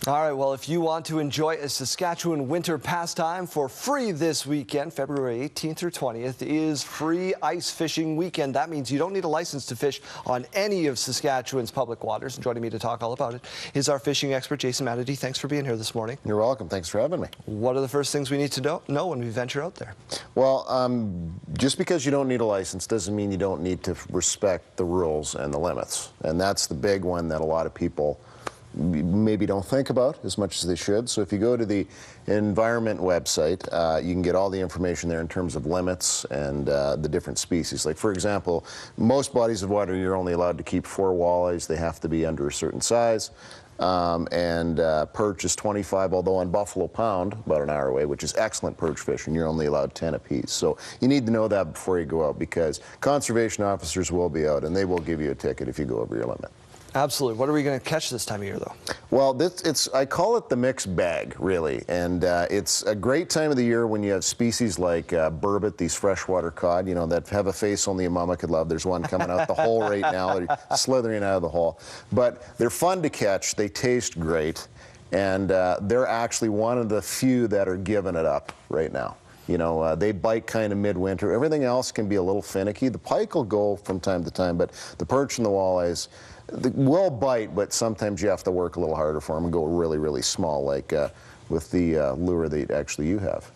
All right, well, if you want to enjoy a Saskatchewan winter pastime for free this weekend, February 18th through 20th is free ice fishing weekend. That means you don't need a license to fish on any of Saskatchewan's public waters. And joining me to talk all about it is our fishing expert, Jason Matity. Thanks for being here this morning. You're welcome. Thanks for having me. What are the first things we need to know when we venture out there? Well, just because you don't need a license doesn't mean you don't need to respect the rules and the limits. And that's the big one that a lot of people maybe don't think about as much as they should. So if you go to the environment website, you can get all the information there in terms of limits and the different species. Like, for example, most bodies of water, you're only allowed to keep 4 walleyes. They have to be under a certain size. Perch is 25, although on Buffalo Pound, about an hour away, which is excellent perch fishing, you're only allowed 10 apiece. So you need to know that before you go out, because conservation officers will be out and they will give you a ticket if you go over your limit. Absolutely. What are we going to catch this time of year, though? Well, I call it the mixed bag, really. And it's a great time of the year when you have species like burbot, these freshwater cod, you know, that have a face only a mama could love. There's one coming out the hole right now, they're slithering out of the hole. But they're fun to catch. They taste great. And they're actually one of the few that are giving it up right now. You know, they bite kind of midwinter. Everything else can be a little finicky. The pike will go from time to time, but the perch and the walleyes will bite, but sometimes you have to work a little harder for them and go really, really small, like with the lure that actually you have.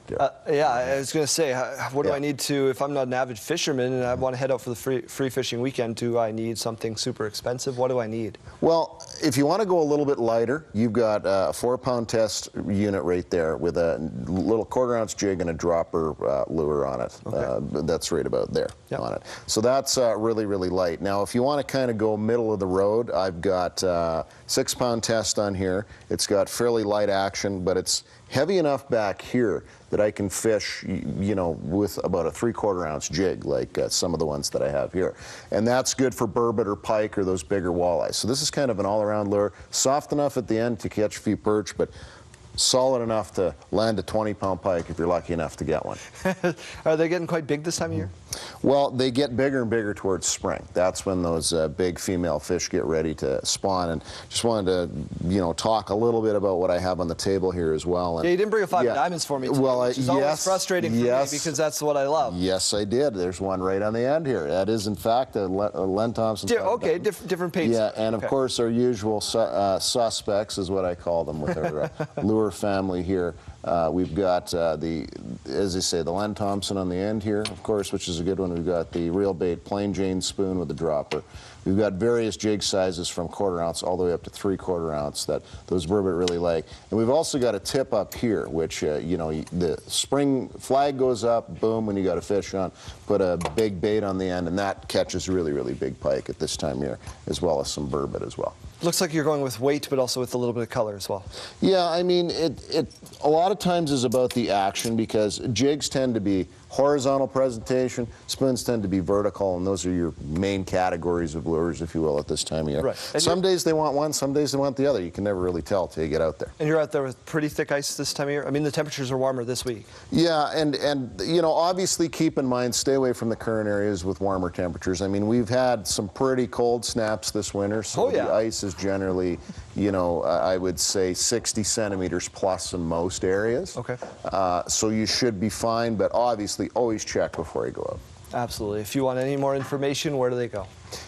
Yeah, I was going to say, what do I need to, if I'm not an avid fisherman and I want to head out for the free fishing weekend, do I need something super expensive? What do I need? Well, if you want to go a little bit lighter, you've got a 4-pound test unit right there with a little 1/4-ounce jig and a dropper lure on it. Okay. That's right about there on it. So that's really, really light. Now, if you want to kind of go middle of the road, I've got 6-pound test on here. It's got fairly light action, but it's heavy enough back here that I can fish, you know, with about a 3/4-ounce jig, like some of the ones that I have here. And that's good for burbot or pike or those bigger walleyes. So this is kind of an all-around lure, soft enough at the end to catch a few perch, but solid enough to land a 20-pound pike if you're lucky enough to get one. Are they getting quite big this time of year? Well, they get bigger and bigger towards spring. That's when those big female fish get ready to spawn. And just wanted to, you know, talk a little bit about what I have on the table here as well. And yeah, you didn't bring a 5 diamonds for me today, which is always frustrating for me because that's what I love. Yes, I did. There's one right on the end here. That is, in fact, a Len Thompson. Okay, different paints. Yeah, and of course our usual suspects is what I call them with our lure family here. We've got as they say, the Len Thompson on the end here, of course, which is a good one. We've got the Real Bait Plain Jane spoon with the dropper. We've got various jig sizes from 1/4-ounce all the way up to 3/4-ounce that those burbot really like. And we've also got a tip up here, which, you know, the spring flag goes up, boom, when you got a fish on, put a big bait on the end, and that catches really, really big pike at this time of year, as well as some burbot as well. Looks like you're going with weight, but also with a little bit of color as well. Yeah, I mean, it a lot of times is about the action, because jigs tend to be horizontal presentation, spoons tend to be vertical, and those are your main categories of lures, if you will, at this time of year. Right. Some days they want one, some days they want the other. You can never really tell till you get out there. And you're out there with pretty thick ice this time of year? I mean, the temperatures are warmer this week. Yeah, and you know, obviously keep in mind, stay away from the current areas with warmer temperatures. I mean, we've had some pretty cold snaps this winter, so the ice is generally, you know, I would say 60 centimeters plus in most areas. Okay. So you should be fine, but obviously always check before you go out. Absolutely. If you want any more information, where do they go?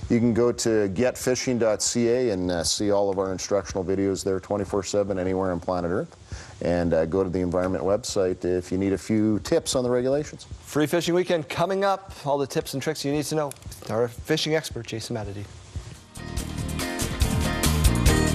You can go to Getfishing.ca and see all of our instructional videos there 24/7 anywhere on planet Earth. And go to the environment website if you need a few tips on the regulations. Free fishing weekend coming up. All the tips and tricks you need to know. Our fishing expert, Jason Matity.